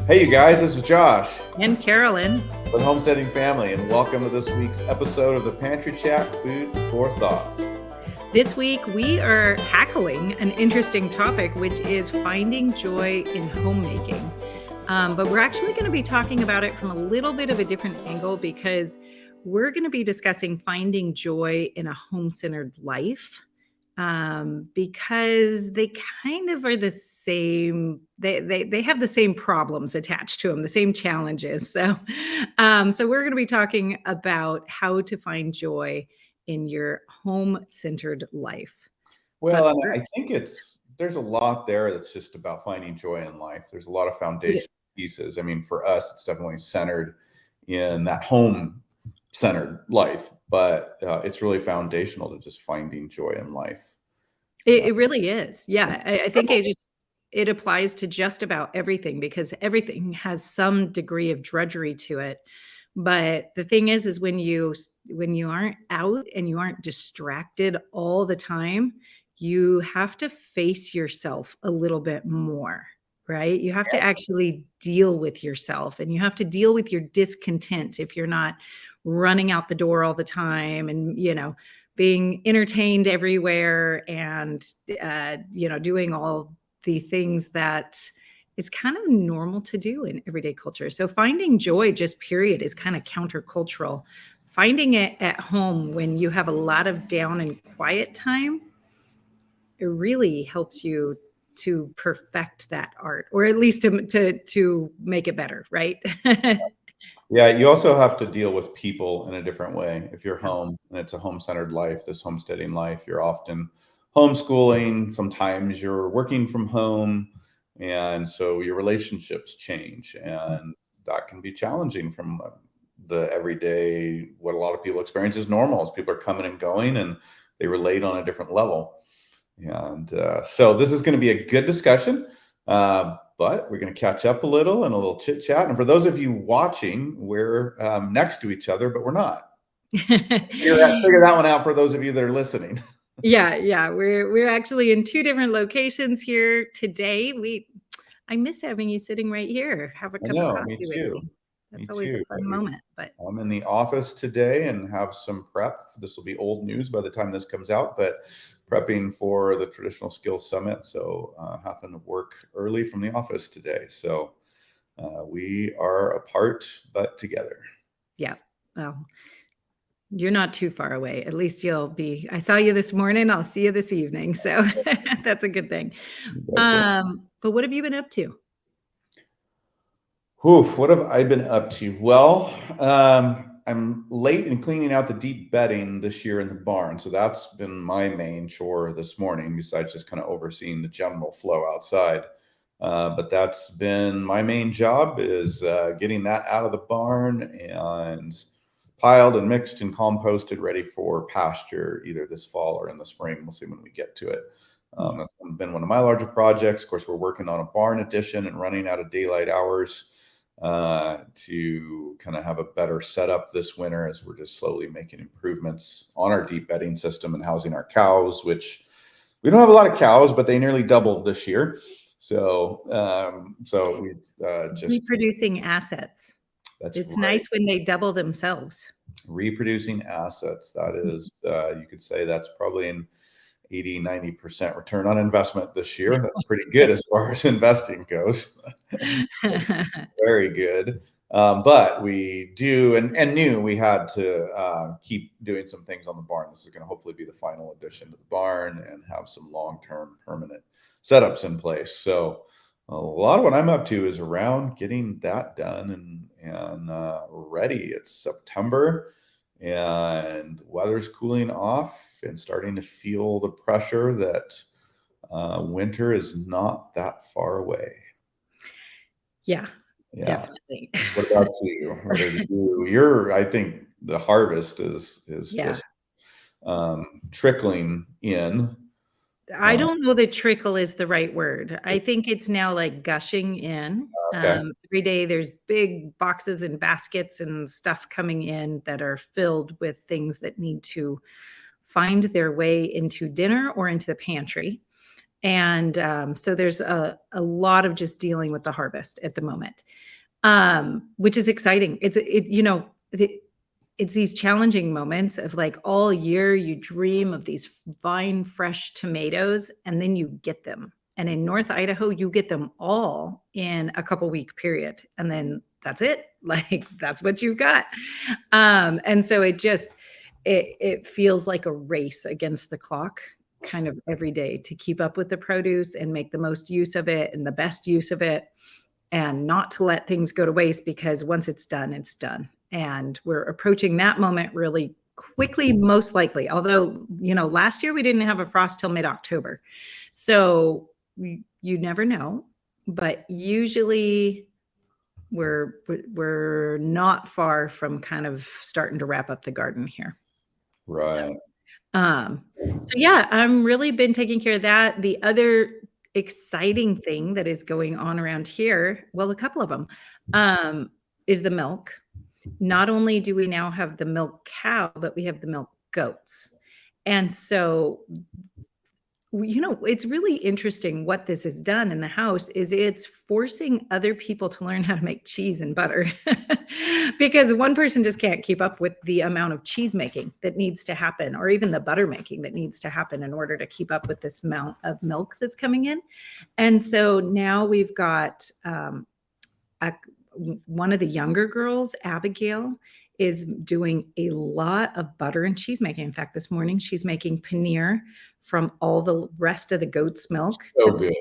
Hey, you guys, this is Josh And Carolyn. with Homesteading Family, and welcome to this week's episode of the Pantry Chat Food for Thought. This week, we are tackling an interesting topic, which is finding joy in homemaking. But we're actually going to be talking about it from a little bit of a different angle because we're going to be discussing finding joy in a home-centered life. Because they kind of are the same. They have the same problems attached to them, the same challenges. So we're going to be talking about how to find joy in your home-centered life. Well, and I think there's a lot there that's just about finding joy in life. There's a lot of foundation pieces. I mean, for us, it's definitely centered in that home-centered life, but it's really foundational to just finding joy in life. It really is. Yeah, I think it applies to just about everything because everything has some degree of drudgery to it. But the thing is when you aren't out and you aren't distracted all the time, you have to face yourself a little bit more, right? You have to actually deal with yourself, and you have to deal with your discontent if you're not running out the door all the time and, being entertained everywhere and, doing all the things that is kind of normal to do in everyday culture. So finding joy just period is kind of countercultural. Finding it at home when you have a lot of down and quiet time, it really helps you to perfect that art, or at least to make it better, right? Yeah, you also have to deal with people in a different way. If you're home and it's a home-centered life, this homesteading life, you're often homeschooling. Sometimes you're working from home. And so your relationships change. And that can be challenging from the everyday, what a lot of people experience as normal, as people are coming and going and they relate on a different level. And so this is going to be a good discussion. But we're going to catch up a little and a little chit chat. And for those of you watching, we're next to each other, but we're not. Figure that one out for those of you that are listening. Yeah. We're actually in two different locations here today. I miss having you sitting right here. Have a cup of coffee with me. That's always a fun moment. But I'm in the office today and have some prep. This will be old news by the time this comes out, but prepping for the Traditional Skills Summit. So having to work early from the office today. So we are apart, but together. Yeah. Well, you're not too far away. At least you'll be. I saw you this morning. I'll see you this evening. So that's a good thing. But what have you been up to? What have I been up to? Well, I'm late in cleaning out the deep bedding this year in the barn. So that's been my main chore this morning, besides just kind of overseeing the general flow outside. But that's been my main job, is getting that out of the barn and piled and mixed and composted, ready for pasture either this fall or in the spring. We'll see when we get to it. That's been one of my larger projects. Of course, we're working on a barn addition and running out of daylight hours to kind of have a better setup this winter, as we're just slowly making improvements on our deep bedding system and housing our cows, which we don't have a lot of cows, but they nearly doubled this year. So we've just reproducing assets. It's right. Nice when they double themselves. Reproducing assets. That is, you could say that's probably an 80-90% return on investment this year. That's pretty good as far as investing goes. Very good. But we do and knew we had to keep doing some things on the barn. This is going to hopefully be the final addition to the barn and have some long-term permanent setups in place. So a lot of what I'm up to is around getting that done and ready. It's September and weather's cooling off and starting to feel the pressure that winter is not that far away. Yeah. Definitely. What about you? What are you? I think the harvest is just trickling in. I don't know that trickle is the right word. I think it's now like gushing in. Okay. Every day there's big boxes and baskets and stuff coming in that are filled with things that need to find their way into dinner or into the pantry. And so there's a lot of just dealing with the harvest at the moment, which is exciting. It's these challenging moments of like all year you dream of these fine, fresh tomatoes, and then you get them. And in North Idaho, you get them all in a couple week period. And then that's it. Like that's what you've got. And so it feels like a race against the clock kind of every day to keep up with the produce and make the most use of it and the best use of it, and not to let things go to waste, because once it's done, it's done. And we're approaching that moment really quickly, most likely. Although, last year we didn't have a frost till mid-October. So you never know, but usually we're not far from kind of starting to wrap up the garden here. Right. So yeah, I'm really been taking care of that. The other exciting thing that is going on around here, well, a couple of them, is the milk. Not only do we now have the milk cow, but we have the milk goats. And so, it's really interesting what this has done in the house is it's forcing other people to learn how to make cheese and butter because one person just can't keep up with the amount of cheese making that needs to happen, or even the butter making that needs to happen in order to keep up with this amount of milk that's coming in. And so now we've got one of the younger girls, Abigail, is doing a lot of butter and cheese making. In fact, this morning she's making paneer from all the rest of the goat's milk. So good.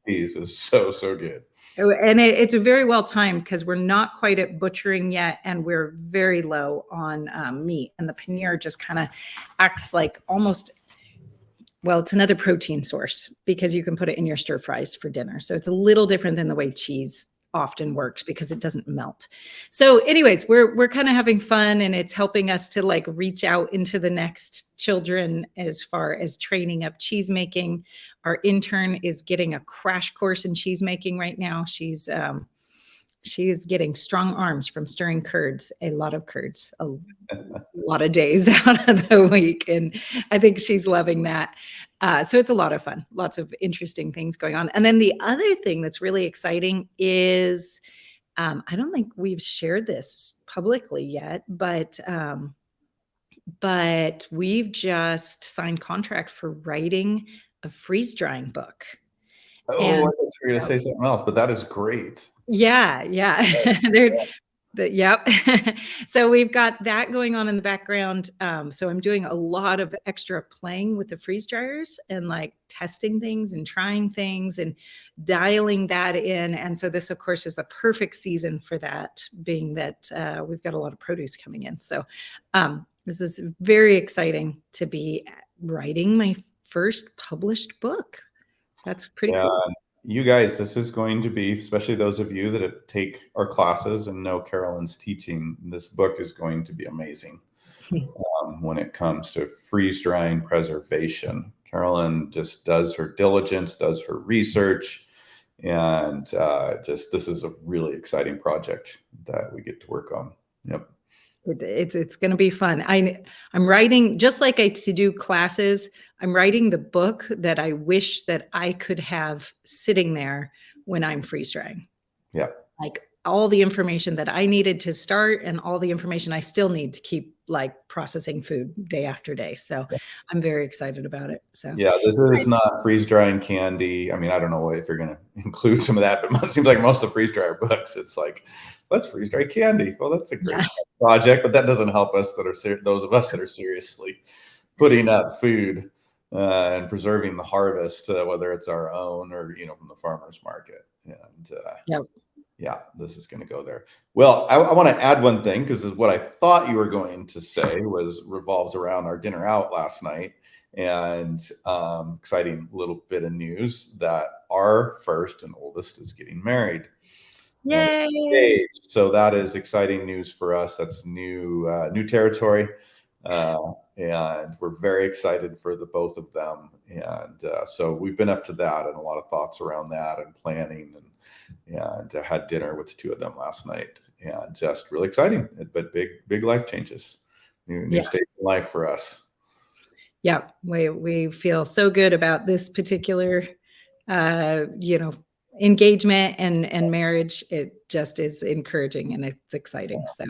Cheese is so good. And it's very well timed because we're not quite at butchering yet, and we're very low on meat. And the paneer just kind of acts like almost, well, it's another protein source because you can put it in your stir fries for dinner. So it's a little different than the way cheese often works because it doesn't melt. So anyways, we're kind of having fun, and it's helping us to like reach out into the next children as far as training up cheese making. Our intern is getting a crash course in cheese making right now. She is getting strong arms from stirring curds, a lot of curds, a lot of days out of the week. And I think she's loving that. So it's a lot of fun, lots of interesting things going on. And then the other thing that's really exciting is, I don't think we've shared this publicly yet, but we've just signed contract for writing a freeze drying book. Oh, I thought you were going to say something else, but that is great. Yeah. Yep. So we've got that going on in the background. So I'm doing a lot of extra playing with the freeze dryers and like testing things and trying things and dialing that in. And so this, of course, is the perfect season for that, being that we've got a lot of produce coming in. So this is very exciting to be writing my first published book. That's pretty cool. You guys, this is going to be, especially those of you that take our classes and know Carolyn's teaching, this book is going to be amazing when it comes to freeze drying preservation. Carolyn just does her diligence, does her research, and this is a really exciting project that we get to work on. Yep. It's going to be fun. I'm writing, just like I to do classes, I'm writing the book that I wish that I could have sitting there when I'm freeze drying. Yeah. Like all the information that I needed to start and all the information I still need to keep like processing food day after day. So I'm very excited about it. So yeah, this is not freeze drying candy. I mean, I don't know if you're going to include some of that, but it seems like most of the freeze dryer books, it's like, let's freeze dry candy. Well, that's a great project, but that doesn't help us that are those of us that are seriously putting up food and preserving the harvest, whether it's our own or, from the farmer's market. And yeah, this is going to go there. Well, I want to add one thing, because what I thought you were going to say revolves around our dinner out last night, and exciting little bit of news that our first and oldest is getting married. Yay! So that is exciting news for us. That's new territory, and we're very excited for the both of them. And so we've been up to that and a lot of thoughts around that and planning, and had dinner with the two of them last night, and just really exciting, but big life changes, new stage in life for us. Yeah, we feel so good about this particular, engagement and marriage. It just is encouraging and it's exciting. So,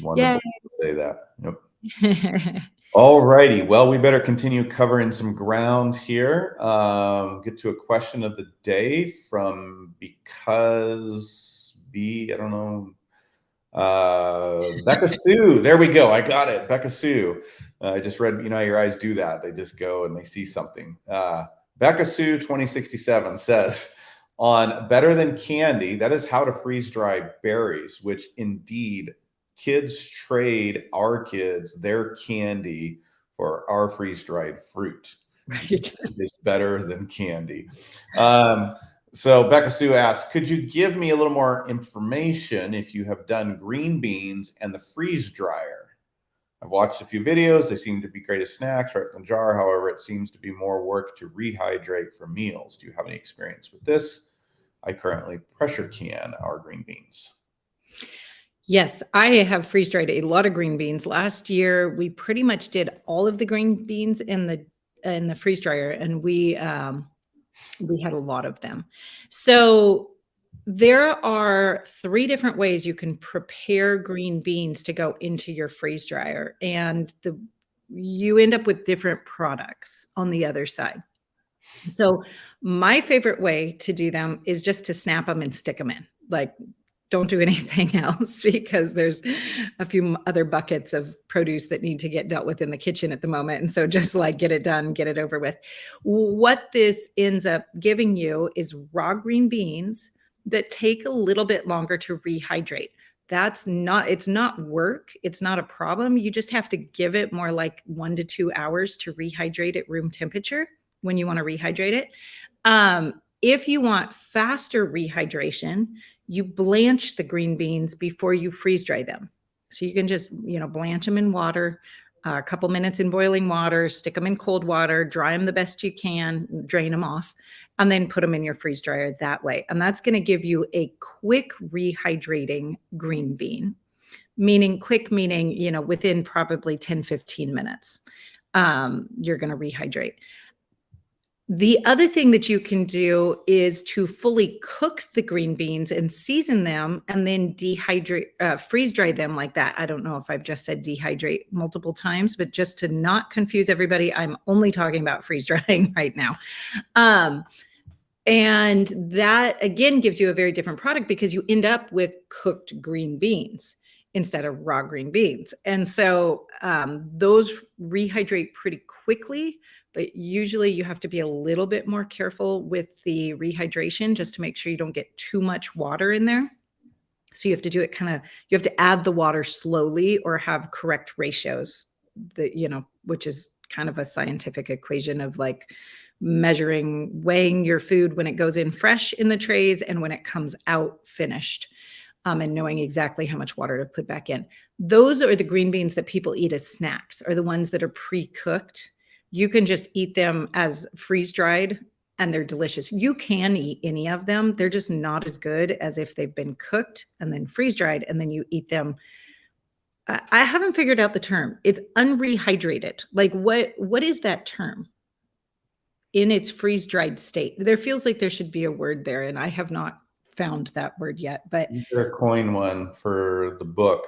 Wonderful yay. to say that. Yep. All righty. Well, we better continue covering some ground here. Get to a question of the day from Because B. I don't know. Becca Sue. There we go. I got it. Becca Sue. I just read, how your eyes do that. They just go and they see something. Becca Sue 2067 says, on Better Than Candy, that is how to freeze dry berries, which indeed kids trade our kids their candy for our freeze dried fruit. Right. It's better than candy. So Becca Sue asks, could you give me a little more information if you have done green beans and the freeze dryer? I've watched a few videos. They seem to be great as snacks right from the jar. However, it seems to be more work to rehydrate for meals. Do you have any experience with this? I currently pressure can our green beans. Yes, I have freeze dried a lot of green beans. Last year, we pretty much did all of the green beans in the freeze dryer, and we had a lot of them. So there are 3 different ways you can prepare green beans to go into your freeze dryer, and you end up with different products on the other side. So my favorite way to do them is just to snap them and stick them in. Like, don't do anything else because there's a few other buckets of produce that need to get dealt with in the kitchen at the moment. And so just like get it done, get it over with. What this ends up giving you is raw green beans that take a little bit longer to rehydrate. It's not work. It's not a problem. You just have to give it more like 1 to 2 hours to rehydrate at room temperature when you want to rehydrate it. If you want faster rehydration, you blanch the green beans before you freeze dry them. So you can just, blanch them in water, a couple minutes in boiling water, stick them in cold water, dry them the best you can, drain them off, and then put them in your freeze dryer that way. And that's going to give you a quick rehydrating green bean, meaning within probably 10, 15 minutes, you're going to rehydrate. The other thing that you can do is to fully cook the green beans and season them and then freeze dry them like that. I don't know if I've just said dehydrate multiple times, but just to not confuse everybody, I'm only talking about freeze drying right now. And that again gives you a very different product because you end up with cooked green beans instead of raw green beans. And so those rehydrate pretty quickly, but usually you have to be a little bit more careful with the rehydration just to make sure you don't get too much water in there. So you have to do it you have to add the water slowly or have correct ratios which is kind of a scientific equation of like weighing your food when it goes in fresh in the trays and when it comes out finished. And knowing exactly how much water to put back in. Those are the green beans that people eat as snacks, are the ones that are pre-cooked. You can just eat them as freeze-dried and they're delicious. You can eat any of them. They're just not as good as if they've been cooked and then freeze-dried and then you eat them. I haven't figured out the term. It's unrehydrated. Like what is that term? In its freeze-dried state. There feels like there should be a word there and I have not found that word yet, but You better coin one for the book.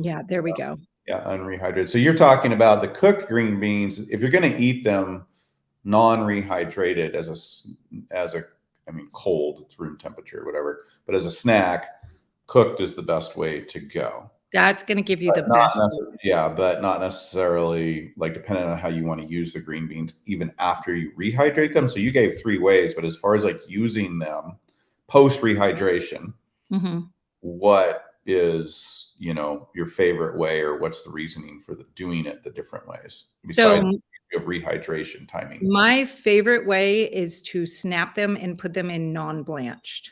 Yeah, there we go. Yeah, unrehydrated. So you're talking about the cooked green beans. If you're going to eat them non-rehydrated cold, it's room temperature, whatever. But as a snack, cooked is the best way to go. That's going to give you the best. Yeah, but not necessarily like depending on how you want to use the green beans, even after you rehydrate them. So you gave 3 ways, but as far as like using them post rehydration, what is your favorite way, or what's the reasoning for doing it the different ways besides of rehydration timing? My favorite way is to snap them and put them in non-blanched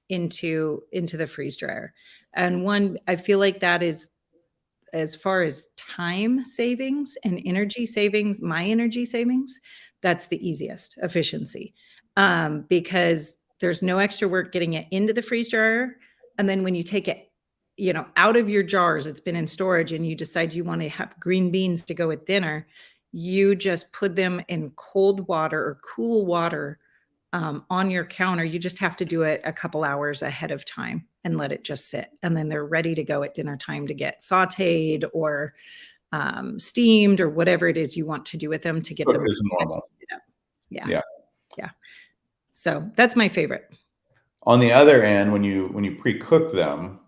into the freeze dryer. And I feel like that is, as far as time savings and energy savings, my energy savings, that's the easiest efficiency, because there's no extra work getting it into the freeze dryer. And then when you take it out of your jars, it's been in storage and you decide you want to have green beans to go with dinner, you just put them in cold water or cool water on your counter. You just have to do it a couple hours ahead of time and let it just sit. And then they're ready to go at dinner time to get sauteed or steamed or whatever it is you want to do with them to get Cook them. is normal. Yeah. Yeah. Yeah. So that's my favorite. On the other end, when you pre-cook them,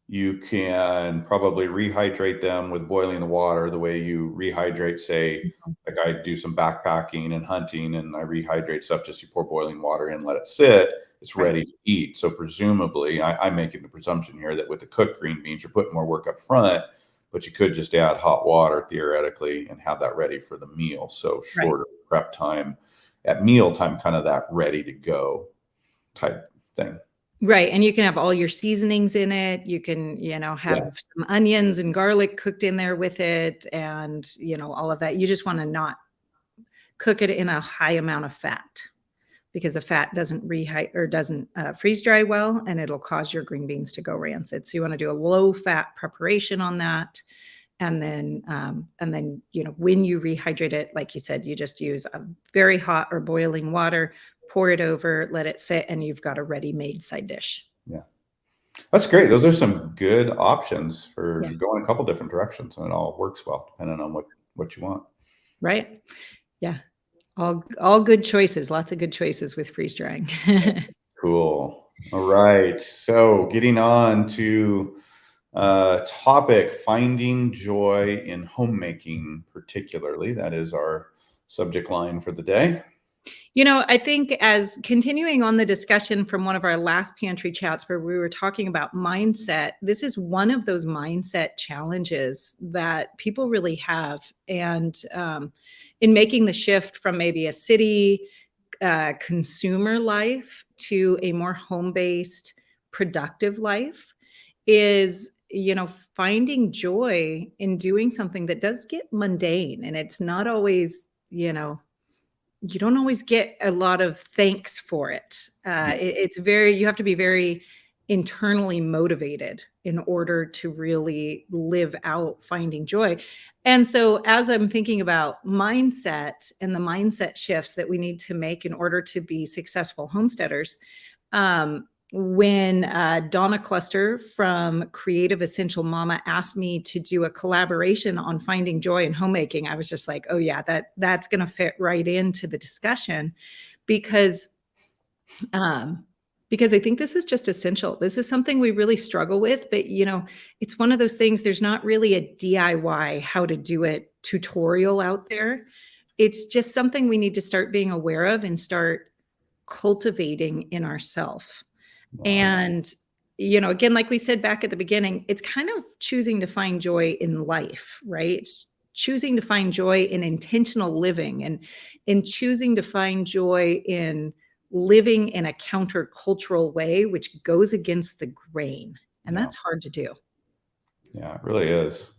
you can probably rehydrate them with boiling the water the way you rehydrate, say, like I do some backpacking and hunting and I rehydrate stuff. Just you pour boiling water in, let it sit, it's ready to eat. So presumably, I'm making the presumption here that with the cooked green beans, you're putting more work up front, but you could just add hot water theoretically and have that ready for the meal. So shorter prep time at meal time, kind of that ready to go type thing. Right. And you can have all your seasonings in it. You can, have some onions and garlic cooked in there with it and, all of that. You just want to not cook it in a high amount of fat because the fat doesn't doesn't freeze dry well, and it'll cause your green beans to go rancid. So you want to do a low fat preparation on that. And then, when you rehydrate it, like you said, you just use a very hot or boiling water, pour it over, let it sit, and you've got a ready-made side dish. Yeah. That's great. Those are some good options for Yeah. going a couple different directions, and it all works well depending on what you want. Right. Yeah. All good choices. Lots of good choices with freeze drying. Cool. All right. So getting on to topic, finding joy in homemaking, particularly. That is our subject line for the day. I think as continuing on the discussion from one of our last pantry chats where we were talking about mindset, this is one of those mindset challenges that people really have. And in making the shift from maybe a city consumer life to a more home-based, productive life is, finding joy in doing something that does get mundane. And it's not always, you don't always get a lot of thanks for it. You have to be very internally motivated in order to really live out finding joy. And so as I'm thinking about mindset and the mindset shifts that we need to make in order to be successful homesteaders, when Donna Cluster from Creative Essential Mama asked me to do a collaboration on finding joy in homemaking, I was just like, oh yeah, that's going to fit right into the discussion because I think this is just essential. This is something we really struggle with, but it's one of those things, there's not really a DIY how to do it tutorial out there. It's just something we need to start being aware of and start cultivating in ourselves. And, again, like we said back at the beginning, it's kind of choosing to find joy in life, right? It's choosing to find joy in intentional living and in choosing to find joy in living in a countercultural way, which goes against the grain. And that's hard to do. Yeah, it really is.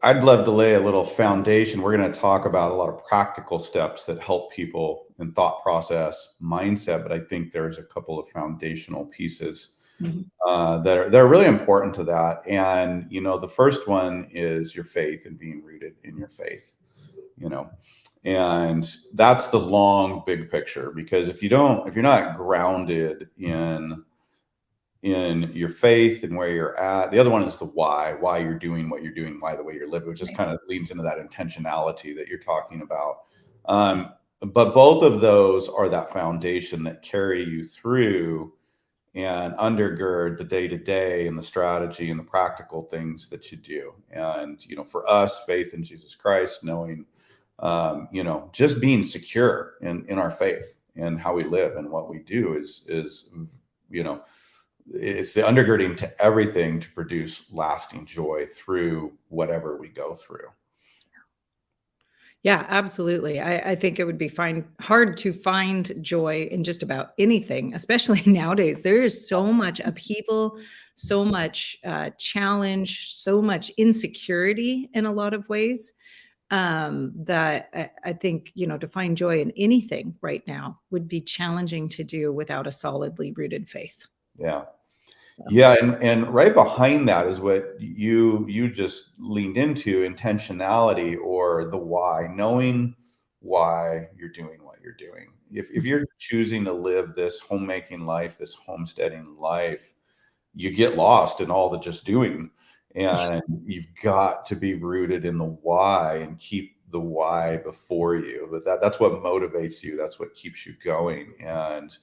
I'd love to lay a little foundation. We're going to talk about a lot of practical steps that help people in thought process, mindset, but I think there's a couple of foundational pieces that are really important to that. And, the first one is your faith and being rooted in your faith, and that's the long, big picture, because if you're not grounded in your faith and where you're at. The other one is the why you're doing what you're doing, why the way you're living, which just kind of leads into that intentionality that you're talking about. But both of those are that foundation that carry you through and undergird the day-to-day and the strategy and the practical things that you do. And, for us, faith in Jesus Christ, knowing, just being secure in our faith and how we live and what we do is, it's the undergirding to everything to produce lasting joy through whatever we go through. Yeah, absolutely. I think it would be hard to find joy in just about anything, especially nowadays. There is so much upheaval, so much challenge, so much insecurity in a lot of ways that I think, to find joy in anything right now would be challenging to do without a solidly rooted faith. Yeah. Yeah, and right behind that is what you just leaned into, intentionality, or the why, knowing why you're doing what you're doing. If you're choosing to live this homemaking life, this homesteading life, you get lost in all the just doing, and you've got to be rooted in the why and keep the why before you. But that's what motivates you. That's what keeps you going. And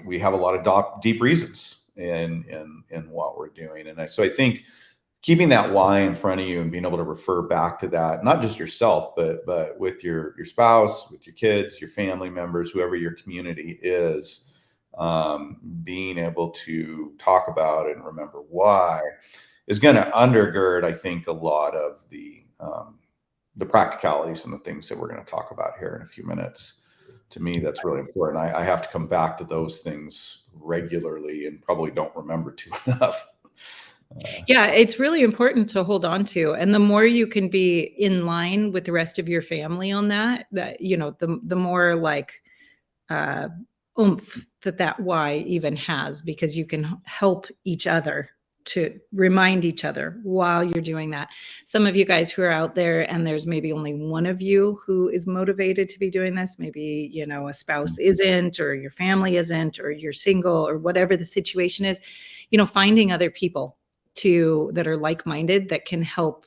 we have a lot of deep reasons in what we're doing. And so I think keeping that why in front of you and being able to refer back to that, not just yourself, but with your spouse, with your kids, your family members, whoever your community is, being able to talk about and remember why is going to undergird, I think, a lot of the practicalities and the things that we're going to talk about here in a few minutes. To me, that's really important. I have to come back to those things regularly and probably don't remember to enough. Yeah, it's really important to hold on to. And the more you can be in line with the rest of your family on that, the more like oomph that why even has, because you can help each other to remind each other while you're doing that. Some of you guys who are out there and there's maybe only one of you who is motivated to be doing this, maybe, a spouse isn't, or your family isn't, or you're single, or whatever the situation is, finding other people that are like-minded that can help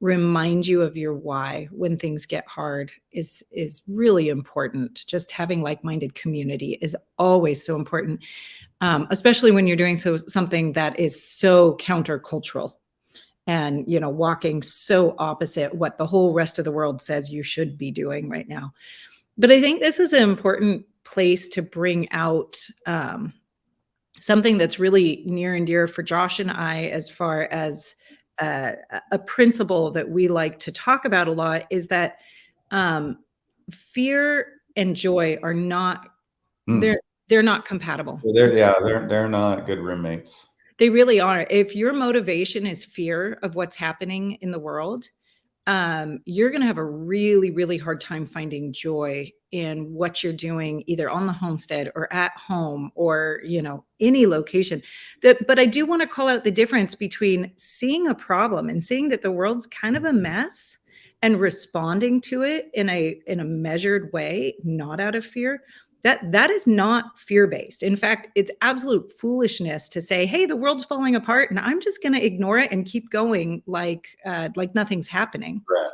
remind you of your why when things get hard is really important. Just having like-minded community is always so important, especially when you're doing something that is so countercultural and walking so opposite what the whole rest of the world says you should be doing right now. But I think this is an important place to bring out something that's really near and dear for Josh and I, as far as a principle that we like to talk about a lot, is that fear and joy are not they're not compatible. They're not good roommates. They really are. If your motivation is fear of what's happening in the world, you're going to have a really, really hard time finding joy in what you're doing, either on the homestead or at home, or, any location. But I do want to call out the difference between seeing a problem and seeing that the world's kind of a mess and responding to it in a measured way, not out of fear. That is not fear-based. In fact, it's absolute foolishness to say, hey, the world's falling apart and I'm just going to ignore it and keep going like nothing's happening. Right.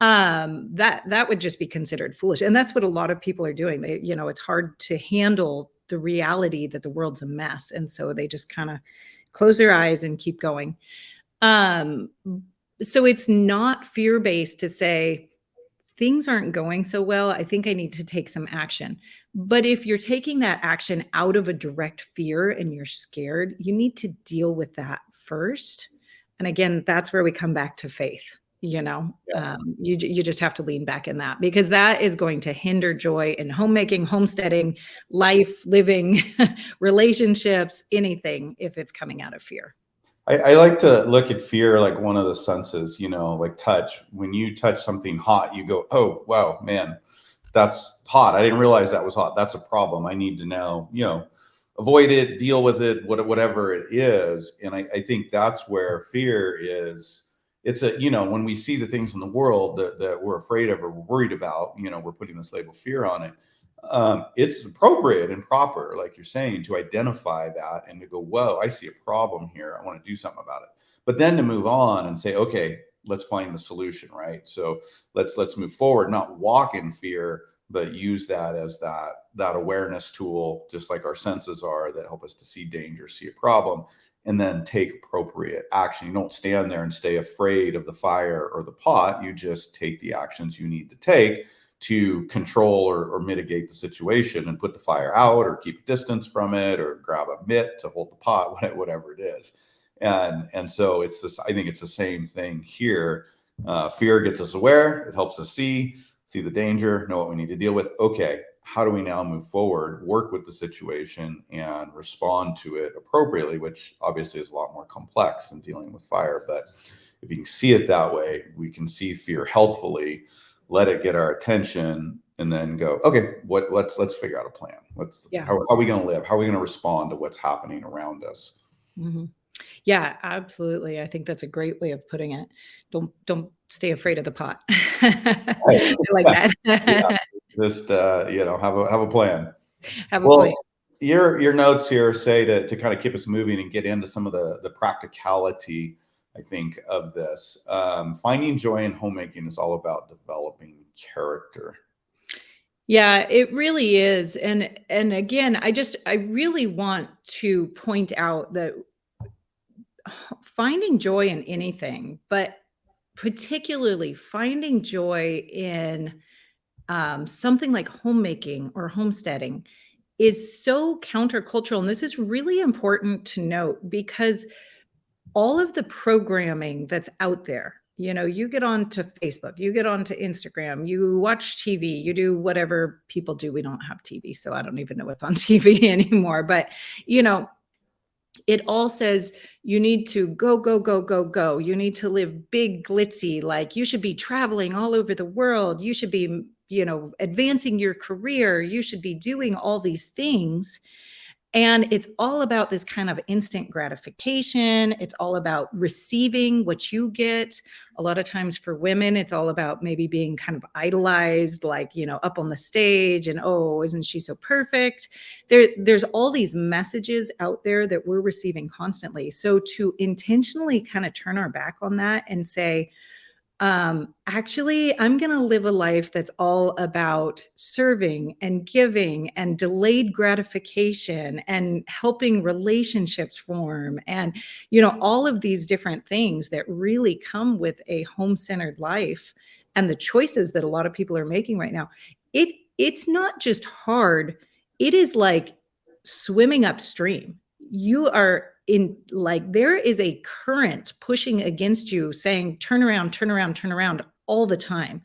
That would just be considered foolish. And that's what a lot of people are doing. It's hard to handle the reality that the world's a mess. And so they just kind of close their eyes and keep going. So it's not fear-based to say, things aren't going so well, I think I need to take some action. But if you're taking that action out of a direct fear and you're scared, you need to deal with that first. And again, that's where we come back to faith. You just have to lean back in that, because that is going to hinder joy in homemaking, homesteading, life, living, relationships, anything, if it's coming out of fear. I like to look at fear like one of the senses, like touch. When you touch something hot, you go, oh, wow, man, that's hot. I didn't realize that was hot. That's a problem. I need to now, avoid it, deal with it, whatever it is. And I think that's where fear is. It's when we see the things in the world that we're afraid of or we're worried about, we're putting this label fear on it. It's appropriate and proper, like you're saying, to identify that and to go, whoa, I see a problem here. I want to do something about it. But then to move on and say, okay, let's find the solution, right? So let's move forward, not walk in fear, but use that as that awareness tool, just like our senses are, that help us to see danger, see a problem, and then take appropriate action. You don't stand there and stay afraid of the fire or the pot. You just take the actions you need to take to control or mitigate the situation and put the fire out, or keep a distance from it, or grab a mitt to hold the pot, whatever it is. And so it's this, I think it's the same thing here. Fear gets us aware. It helps us see the danger, know what we need to deal with. Okay, how do we now move forward, work with the situation and respond to it appropriately, which obviously is a lot more complex than dealing with fire. But if you can see it that way, we can see fear healthfully, let it get our attention, and then go, okay, let's figure out a plan. How are we going to live? How are we going to respond to what's happening around us? Mhm. Yeah, absolutely. I think that's a great way of putting it. Don't stay afraid of the pot. Right. I like Yeah, that. just, have a plan. Have a plan. Well, your notes here say to kind of keep us moving and get into some of the practicality, I think, of this. Finding joy in homemaking is all about developing character. Yeah, it really is. And again, I really want to point out that finding joy in anything, but particularly finding joy in something like homemaking or homesteading is so countercultural. And this is really important to note because all of the programming that's out there, you get onto Facebook, you get onto Instagram, you watch TV, you do whatever people do. We don't have TV, so I don't even know what's on TV anymore. But, you know, it all says you need to go, go, go, go, go. You need to live big, glitzy, like you should be traveling all over the world. You should be, advancing your career. You should be doing all these things. And it's all about this kind of instant gratification. It's all about receiving what you get. A lot of times for women, it's all about maybe being kind of idolized, like, up on the stage and, oh, isn't she so perfect? There's all these messages out there that we're receiving constantly. So to intentionally kind of turn our back on that and say, actually, I'm going to live a life that's all about serving and giving and delayed gratification and helping relationships form and, all of these different things that really come with a home-centered life and the choices that a lot of people are making right now. It's not just hard. It is like swimming upstream. You are in, like, there is a current pushing against you saying, turn around, turn around, turn around all the time.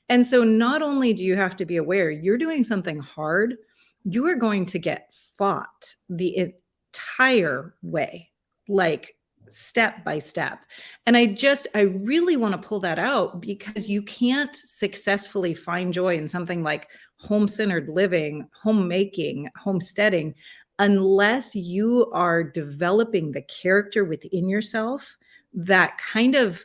And so not only do you have to be aware you're doing something hard, you are going to get fought the entire way, like step by step. And I really want to pull that out because you can't successfully find joy in something like home-centered living, homemaking, homesteading, unless you are developing the character within yourself that kind of,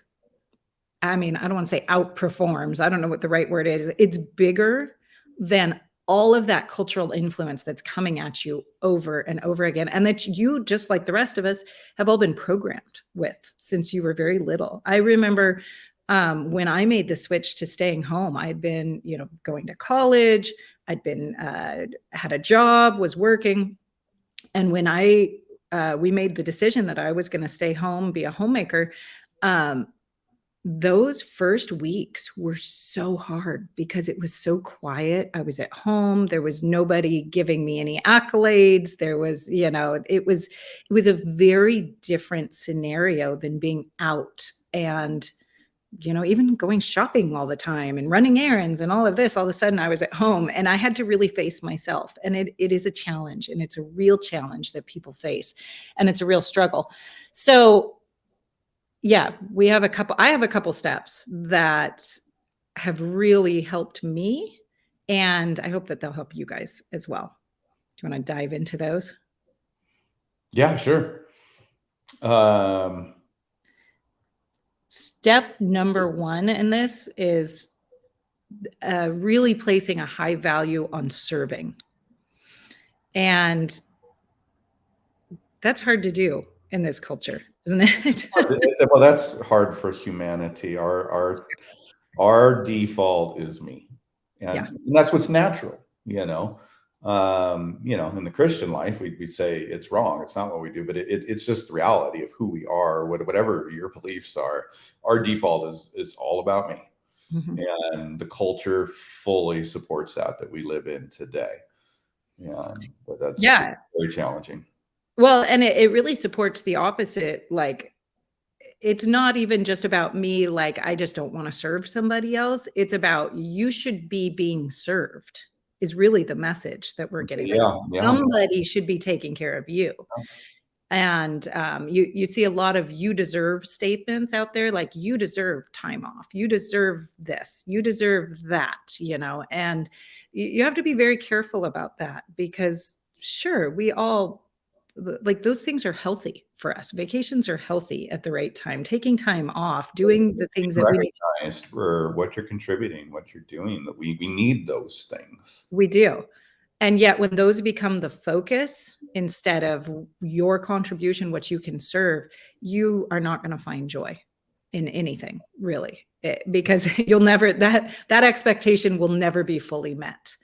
I mean, I don't want to say outperforms. I don't know what the right word is. It's bigger than all of that cultural influence that's coming at you over and over again. And that you, just like the rest of us, have all been programmed with since you were very little. I remember when I made the switch to staying home, I had been, going to college. I'd been, had a job, was working. And when we made the decision that I was going to stay home, be a homemaker, um, those first weeks were so hard because it was so quiet. I was at home. There was nobody giving me any accolades. There was, it was a very different scenario than being out and, even going shopping all the time and running errands and all of this. All of a sudden I was at home and I had to really face myself. And it is a challenge, and it's a real challenge that people face, and it's a real struggle. So yeah, I have a couple steps that have really helped me, and I hope that they'll help you guys as well. Do you want to dive into those? Yeah, sure. Um, Step number one in this is really placing a high value on serving. And that's hard to do in this culture, isn't it? well, that's hard for humanity. Our default is me, Yeah. and that's what's natural. In the Christian life, we say it's wrong. It's not what we do, but it's just the reality of who we are. Whatever your beliefs are, our default is all about me, Mhm. and the culture fully supports that we live in today. Yeah, but that's Yeah. very challenging. Well, and it really supports the opposite. Like, it's not even just about me, like, I just don't wanna serve somebody else. It's about you should be being served is really the message that we're getting, that Yeah, yeah. somebody should be taking care of you. And, you see a lot of "you deserve" statements out there, like, "You deserve time off. You deserve this. You deserve that," and you have to be very careful about that because, sure, we all like those things are healthy for us. Vacations are healthy at the right time. Taking time off, doing the things that we need. Recognized for what you're contributing, what you're doing, that we need those things. We do. And yet when those become the focus instead of your contribution, what you can serve, you are not going to find joy in anything, really, because you'll never, that expectation will never be fully met.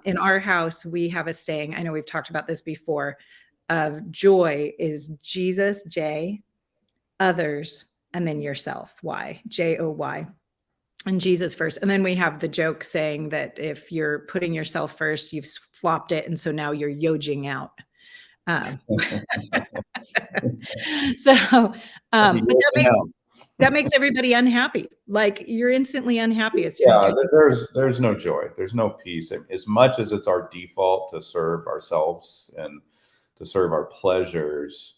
In our house, we have a saying, I know we've talked about this before, of joy is Jesus, J, others, and then yourself, Y, Joy. And Jesus first. And then we have the joke saying that if you're putting yourself first, you've flopped it. And so now you're yoging out. So, but that makes everybody unhappy. Like you're instantly unhappy as soon as you there's no joy. There's no peace. As much as it's our default to serve ourselves and to serve our pleasures,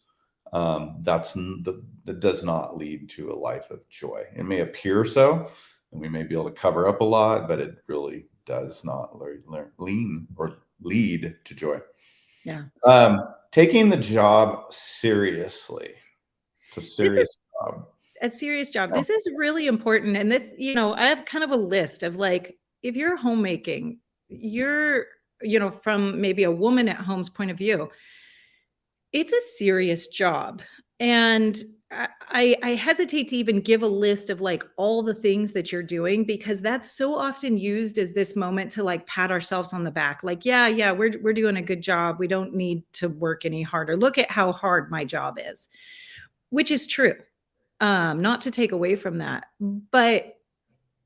that does not lead to a life of joy. It may appear so, and we may be able to cover up a lot, but it really does not lead to joy. Yeah. Taking the job seriously. It's a serious job. A serious job. This is really important. And this, I have kind of a list of like, if you're homemaking, you're, from maybe a woman at home's point of view, it's a serious job. And I hesitate to even give a list of like all the things that you're doing, because that's so often used as this moment to like pat ourselves on the back. Like, yeah, we're doing a good job. We don't need to work any harder. Look at how hard my job is, which is true. Not to take away from that, but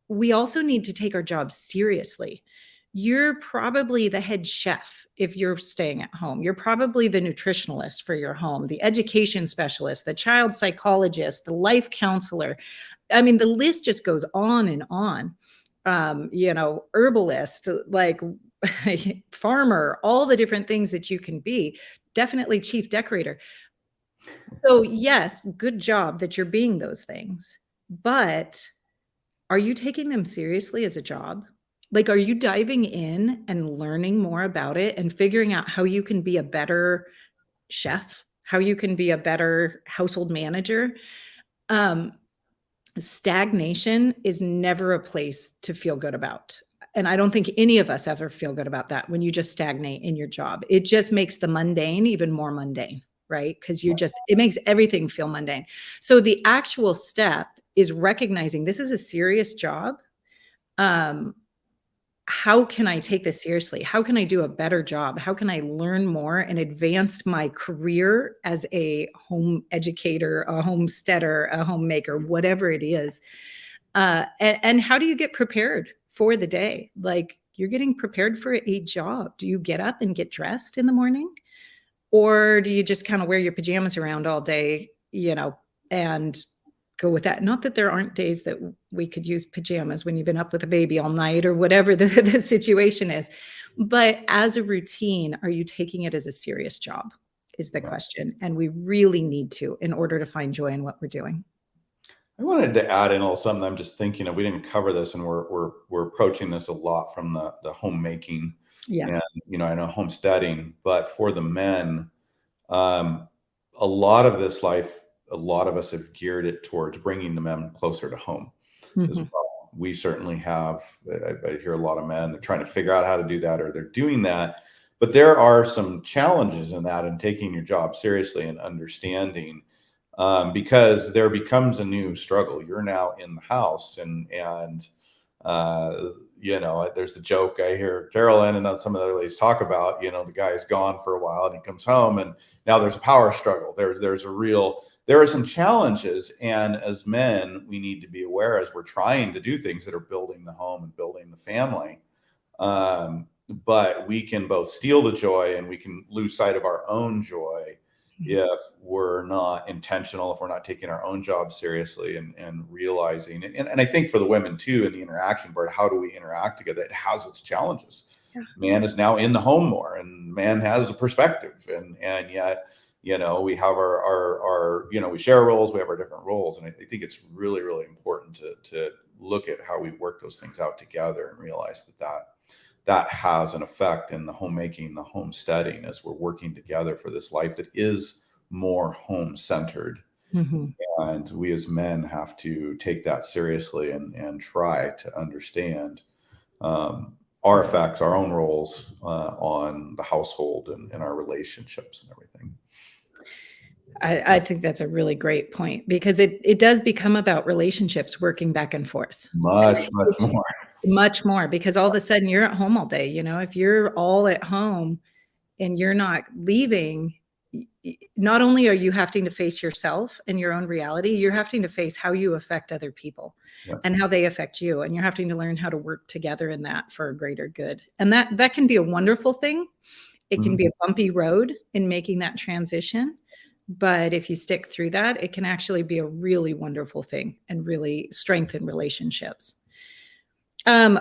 we also need to take our job seriously. You're probably the head chef if you're staying at home. You're probably the nutritionalist for your home, the education specialist, the child psychologist, the life counselor. I mean, the list just goes on and on. Herbalist, like farmer, all the different things that you can be. Definitely chief decorator. So yes, good job that you're being those things, but are you taking them seriously as a job? Like, are you diving in and learning more about it and figuring out how you can be a better chef, how you can be a better household manager? Stagnation is never a place to feel good about. And I don't think any of us ever feel good about that when you just stagnate in your job. It just makes the mundane even more mundane, right? Because it makes everything feel mundane. So the actual step is recognizing this is a serious job. How can I take this seriously? How can I do a better job? How can I learn more and advance my career as a home educator, a homesteader, a homemaker, whatever it is? And how do you get prepared for the day? Like, you're getting prepared for a job. Do you get up and get dressed in the morning? Or do you just kind of wear your pajamas around all day, and go with that? Not that there aren't days that we could use pajamas when you've been up with a baby all night or whatever the situation is. But as a routine, are you taking it as a serious job is the question. And we really need to, in order to find joy in what we're doing. I wanted to add in a little something I'm just thinking of. We didn't cover this, and we're approaching this a lot from the homemaking. Yeah. And, I know homesteading, but for the men, a lot of this life, a lot of us have geared it towards bringing the men closer to home as well. We certainly have. I hear a lot of men, they're trying to figure out how to do that, or they're doing that. But there are some challenges in that, and taking your job seriously and understanding, because there becomes a new struggle. You're now in the house, and there's the joke I hear Carolyn and some of the other ladies talk about, the guy's gone for a while and he comes home and now there's a power struggle. There are some challenges. And as men, we need to be aware as we're trying to do things that are building the home and building the family. But we can both steal the joy and we can lose sight of our own joy if we're not intentional, if we're not taking our own job seriously and realizing, and I think for the women too, in the interaction part, how do we interact together? It has its challenges. Yeah. Man is now in the home more, and man has a perspective, and yet, we have our we share roles, we have our different roles. And I think it's really, really important to look at how we work those things out together and realize that has an effect in the homemaking, the homesteading, as we're working together for this life that is more home centered. Mm-hmm. And we as men have to take that seriously and try to understand our effects, our own roles on the household and our relationships and everything. I think that's a really great point, because it does become about relationships working back and forth. Much It's more. much more, because all of a sudden you're at home all day. If you're all at home and you're not leaving, not only are you having to face yourself and your own reality, you're having to face how you affect other people and how they affect you. And you're having to learn how to work together in that for a greater good. And that can be a wonderful thing. It can be a bumpy road in making that transition. But if you stick through that, it can actually be a really wonderful thing and really strengthen relationships.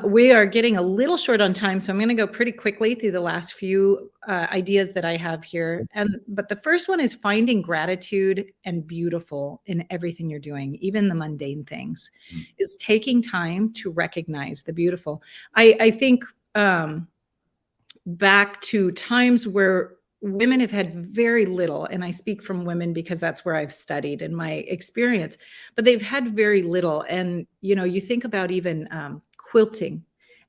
We are getting a little short on time, so I'm going to go pretty quickly through the last few ideas that I have here. But the first one is finding gratitude and beautiful in everything you're doing, even the mundane things, is taking time to recognize the beautiful. I think back to times where women have had very little, and I speak from women because that's where I've studied in my experience, but they've had very little. And, you think about even quilting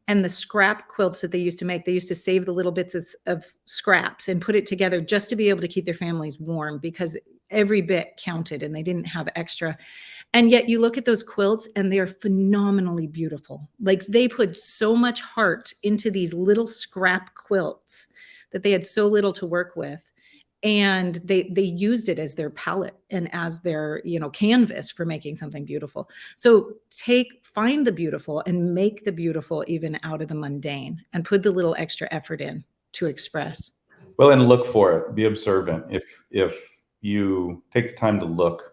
and the scrap quilts that they used to make. They used to save the little bits of scraps and put it together just to be able to keep their families warm, because every bit counted and they didn't have extra. And yet you look at those quilts and they're phenomenally beautiful. Like, they put so much heart into these little scrap quilts that they had so little to work with. And they used it as their palette and as their, canvas for making something beautiful. So find the beautiful and make the beautiful even out of the mundane, and put the little extra effort in to express. Well, and look for it. Be observant. If you take the time to look,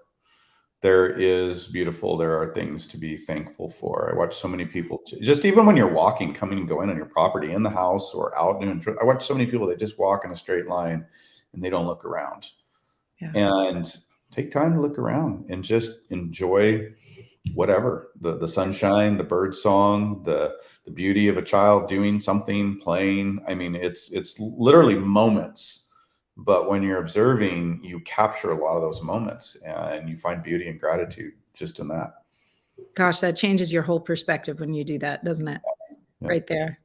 there is beautiful. There are things to be thankful for. I watch so many people, just even when you're walking, coming and going on your property, in the house or out doing. I watch so many people that just walk in a straight line and they don't look around. And take time to look around and just enjoy whatever, the sunshine, the bird song, the beauty of a child doing something, playing. I mean, it's literally moments. But when you're observing, you capture a lot of those moments and you find beauty and gratitude just in that. Gosh, that changes your whole perspective when you do that, doesn't it? Yeah. Right there.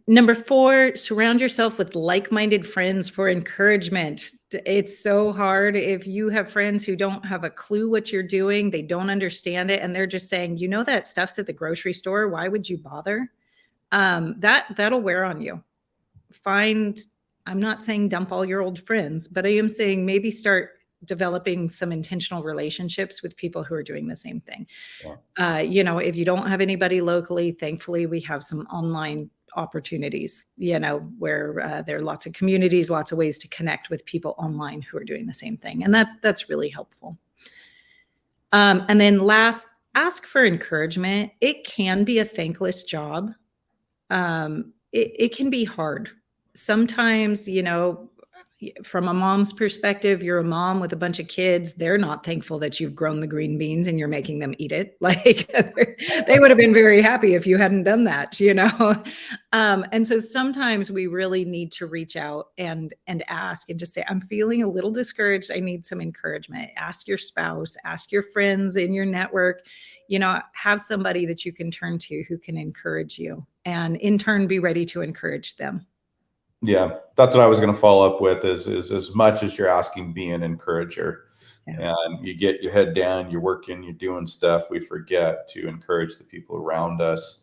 Number 4, surround yourself with like-minded friends for encouragement. It's so hard if you have friends who don't have a clue what you're doing. They don't understand it. And they're just saying, that stuff's at the grocery store. Why would you bother? That'll wear on you. I'm not saying dump all your old friends, but I am saying maybe start developing some intentional relationships with people who are doing the same thing. If you don't have anybody locally, thankfully we have some online opportunities, where there are lots of communities, lots of ways to connect with people online who are doing the same thing. And that's really helpful. And then last, ask for encouragement. It can be a thankless job. It can be hard. Sometimes, from a mom's perspective, you're a mom with a bunch of kids. They're not thankful that you've grown the green beans and you're making them eat it. Like, they would have been very happy if you hadn't done that, And so sometimes we really need to reach out and ask and just say, I'm feeling a little discouraged. I need some encouragement. Ask your spouse, ask your friends in your network, have somebody that you can turn to who can encourage you, and in turn, be ready to encourage them. Yeah, that's what I was going to follow up with is as much as you're asking, be an encourager. And you get your head down, you're working, you're doing stuff. We forget to encourage the people around us,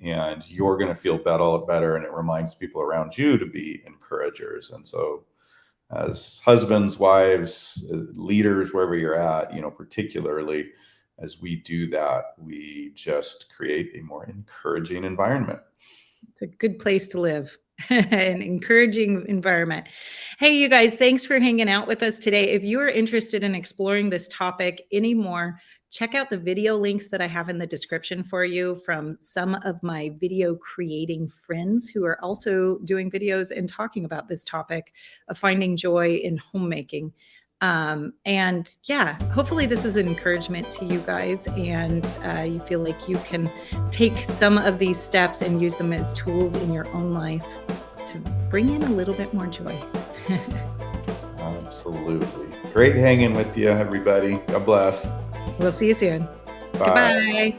and you're going to feel better. And it reminds people around you to be encouragers. And so as husbands, wives, leaders, wherever you're at, particularly as we do that, we just create a more encouraging environment. It's a good place to live. An encouraging environment. Hey, you guys, thanks for hanging out with us today. If you are interested in exploring this topic anymore, check out the video links that I have in the description for you from some of my video creating friends who are also doing videos and talking about this topic of finding joy in homemaking. And yeah, hopefully this is an encouragement to you guys, and you feel like you can take some of these steps and use them as tools in your own life to bring in a little bit more joy. Absolutely. Great hanging with you, everybody. God bless. We'll see you soon. Bye. Goodbye.